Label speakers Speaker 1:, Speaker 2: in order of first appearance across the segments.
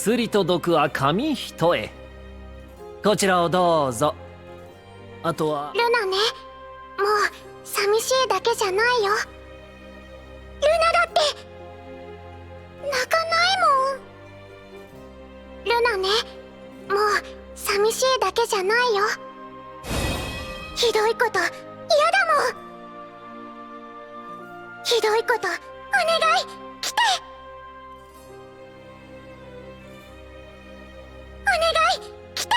Speaker 1: 薬と毒は紙一重。こちらをどうぞ。あとは
Speaker 2: ルナね、もう寂しいだけじゃないよ。ルナだって泣かないもん。ルナね、もう寂しいだけじゃないよ。ひどいこと嫌だもん。ひどいことお願い、来て。お願い、来て。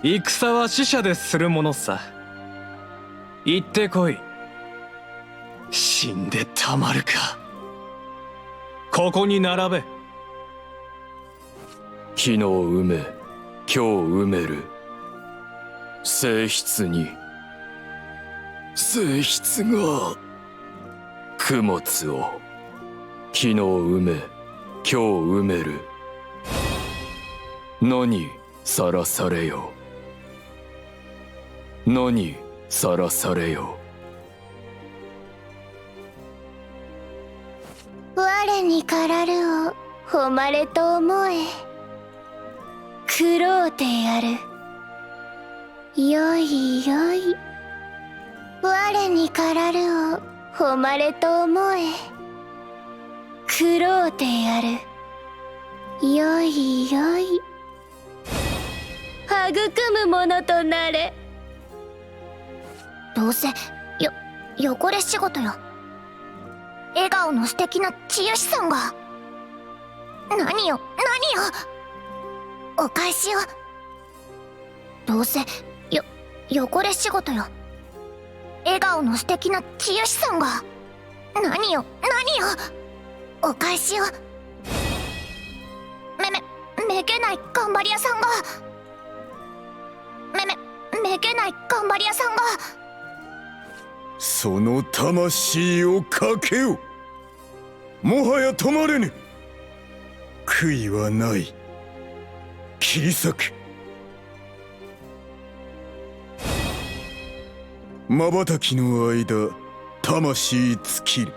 Speaker 3: 戦は死者でするものさ。行ってこい。死んでたまるか。ここに並べ。
Speaker 4: 昨日埋め、今日埋める。性質に性質が供物を昨日埋め、今日埋める。野にさらされよ。野にさらされよ。
Speaker 2: 我にからるを誉れと思え。苦ろうてやる。よいよい。我にからるを誉れと思え。苦ろうてやる。よいよい。育むものとなれ。どうせ汚れ仕事よ。笑顔の素敵な治癒士さんが。何よお返しを。どうせ汚れ仕事よ。笑顔の素敵な治癒士さんが。何よお返しを。めげない頑張り屋さんが。めげない頑張り屋さんが。
Speaker 5: その魂をかけよ。もはや止まれぬ。悔いはない。切り裂く。瞬きの間、魂尽きる。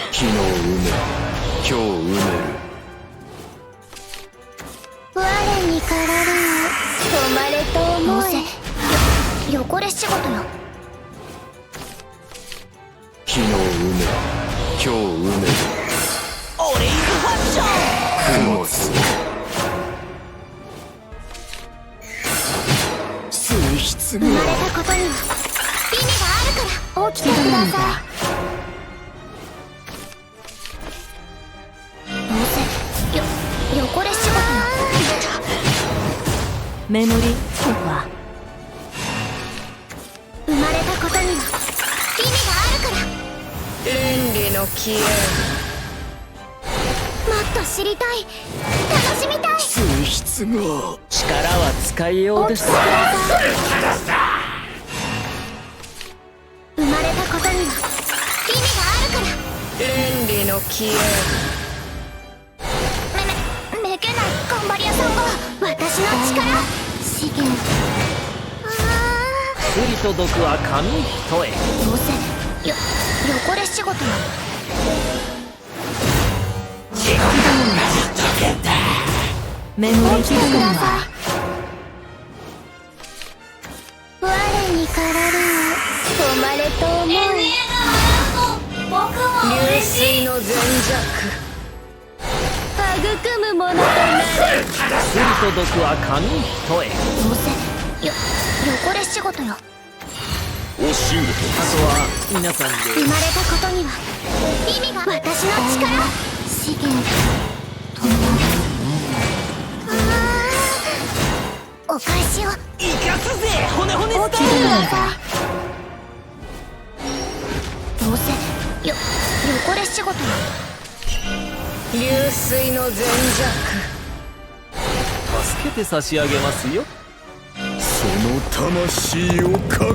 Speaker 4: 昨日埋め、今日埋める。
Speaker 2: 我にからるを誉れと思え。汚れ仕事よ。
Speaker 4: 昨日埋め、今日埋める。
Speaker 1: オレインファッション。
Speaker 4: 供物を性質が
Speaker 2: 生まれたことには意味があるから起きてください。汚れ仕事よ。
Speaker 6: メモリーソファ。
Speaker 2: 生まれたことには意味があるから。
Speaker 7: 倫理の消え。
Speaker 2: もっと知りたい。楽しみたい。
Speaker 4: 性質が
Speaker 1: 力は使いようです。
Speaker 2: 起きてください。生まれたことには意味があるから。
Speaker 7: 倫理の消え。
Speaker 2: めげない頑張り屋さんが。私の力資源。
Speaker 1: 薬と毒は紙一重。
Speaker 2: どうせ汚れ仕事よ。
Speaker 6: メモリー
Speaker 2: 起きてください。
Speaker 6: は
Speaker 2: 我にからるを誉れと思え。
Speaker 7: 流水の全弱。
Speaker 2: 育むものとなれ。
Speaker 1: 薬と毒は紙一重。
Speaker 2: どうせ汚れ仕事よ。
Speaker 5: 教える
Speaker 1: あとは皆さんで。
Speaker 2: 生まれたことには意味が。私の力資源ともお返しを。
Speaker 1: いかすぜ骨骨スタイ
Speaker 2: 起きてくだ
Speaker 1: ル。
Speaker 2: さい。どうせ汚れ仕事よ。
Speaker 7: 流水の全弱。
Speaker 1: けて差し上げますよ。
Speaker 5: その魂をかけよ。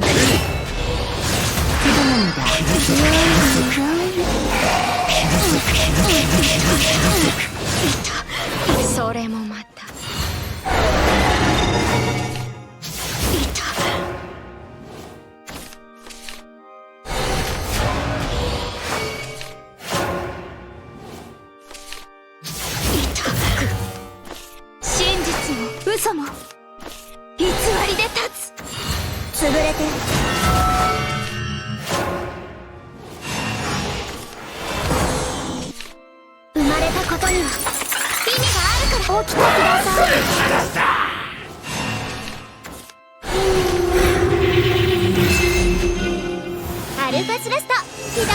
Speaker 7: それもまた
Speaker 2: 真実も嘘も偽りで立つ。潰れて生まれたことには意味があるから。起きてください。アルファスラスト起動。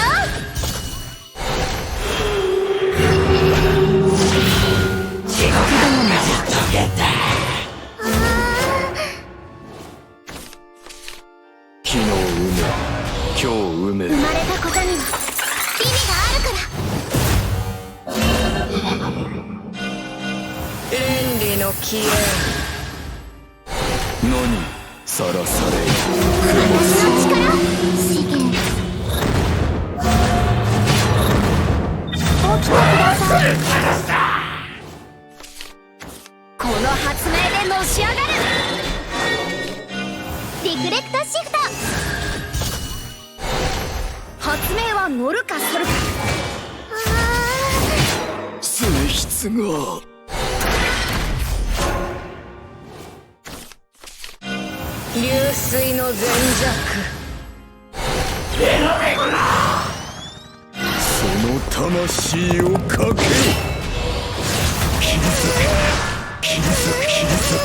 Speaker 4: 昨日埋め今日埋める。
Speaker 2: 生まれたことには意味があるから。
Speaker 7: 倫理の消え
Speaker 4: 何さらされ
Speaker 2: 私の力資源起きてください。この発明でのし上がる。リフレクトシフト。発明は乗るかそるか。
Speaker 4: 性質が
Speaker 7: 流水の全弱。
Speaker 5: その魂をかけよ。切り裂く切り裂く切り裂く。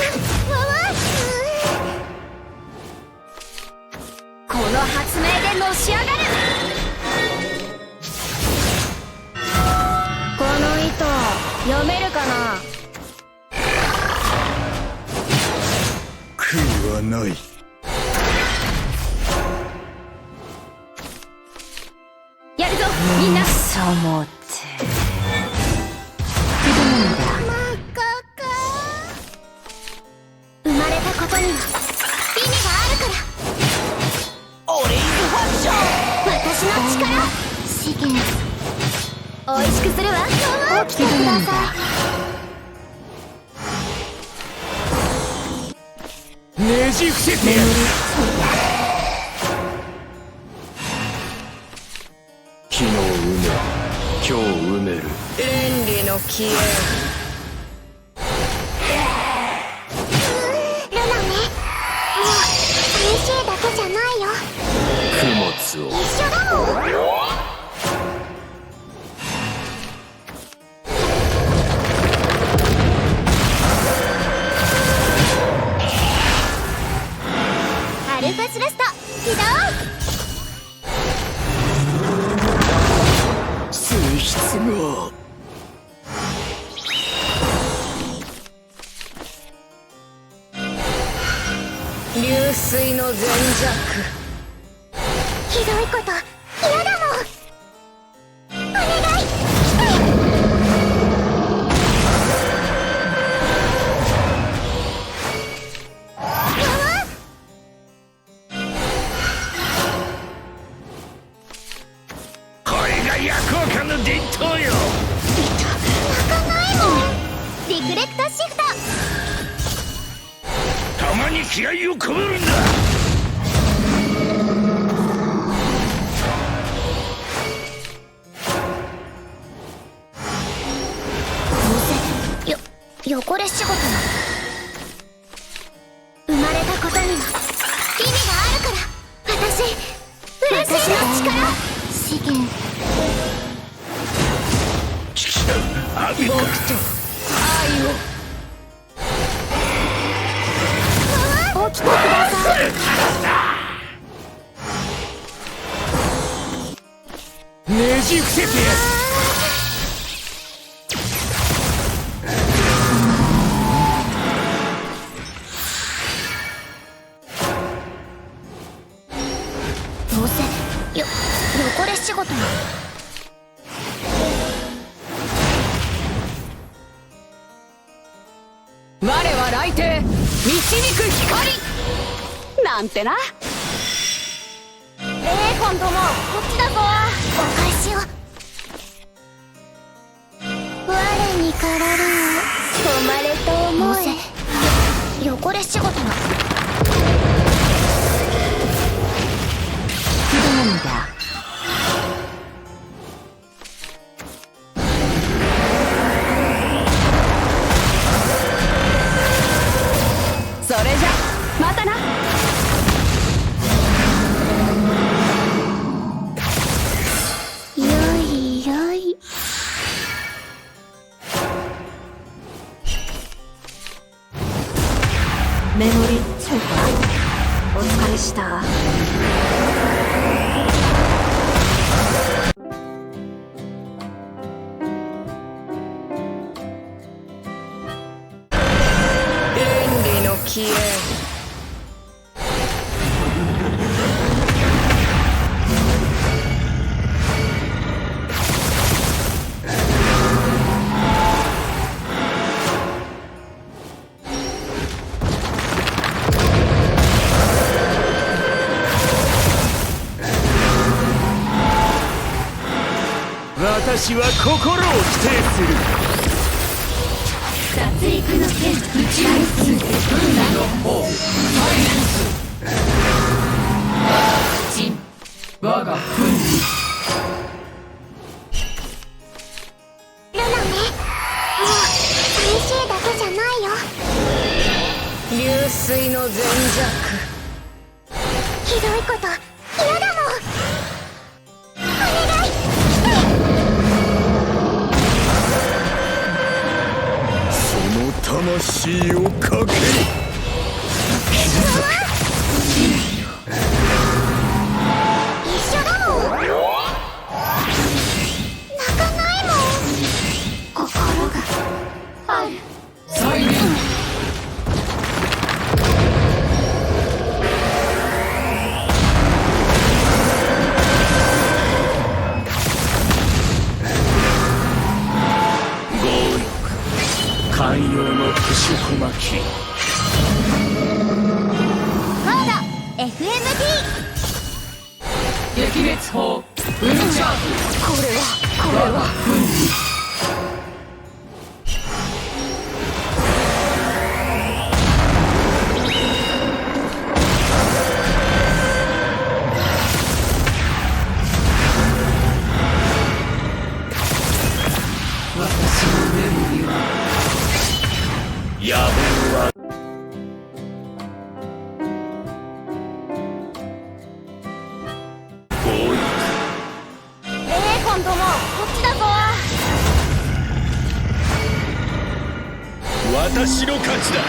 Speaker 2: この発明でのし上がる。
Speaker 7: この糸読めるかな。
Speaker 5: 悔いはない。
Speaker 2: やるぞみんな。
Speaker 6: そもって
Speaker 2: 生まれたことには意味があるから。私の力資源おいしくするわ。起きてください。
Speaker 3: ねじ伏せてやる。
Speaker 4: 昨日埋め今日埋める。
Speaker 7: 倫理の消え
Speaker 2: ルナね、もう寂しいだけじゃないよ。
Speaker 4: 供物を
Speaker 2: 一緒だもん。アルファスラスト起動。
Speaker 4: 性質が
Speaker 7: 流水の全弱。
Speaker 2: ひどいこと嫌だもん。お願い来て。
Speaker 3: これが夜行館の伝統よ。
Speaker 2: 泣かないもん。リフレクトシフト。
Speaker 3: たまに気合を込めるんだ。
Speaker 2: 汚れ仕事よ。生まれたことには意味があるから。私の力資源
Speaker 3: 僕と
Speaker 7: 愛を
Speaker 2: 起きてください。
Speaker 3: ねじ伏せてやる。
Speaker 2: どうせ汚れ仕事よ。
Speaker 7: 我はライ導く光なんてな。
Speaker 2: エーコン殿、こっちだぞ。お返しを。我にかられ止まれと思え。汚れ仕事の。
Speaker 6: どうだ。
Speaker 7: それじゃまたな。
Speaker 2: よいよい。
Speaker 6: メモリ超過。
Speaker 7: お疲れした。倫理の消え。
Speaker 4: 私は心を否定する。
Speaker 6: 殺戮の剣打ち返す。分断の方サイレンス。陳我が分離。
Speaker 2: ルナね、もう寂しいだけじゃないよ。
Speaker 7: 流水の全弱。
Speaker 2: ひどいこと嫌だもん。お願い。
Speaker 5: その魂をかける。
Speaker 2: 一緒だもん。泣かないもん。心がある。
Speaker 6: サイレンス。
Speaker 4: 寛容の不織巻き。
Speaker 2: コード FMD。
Speaker 6: 撃滅法ウルチャージ。
Speaker 7: これは
Speaker 6: 私のメモリは
Speaker 4: 野望は強欲。
Speaker 2: エーコン殿、こっちだぞ。
Speaker 5: 私の勝ちだ。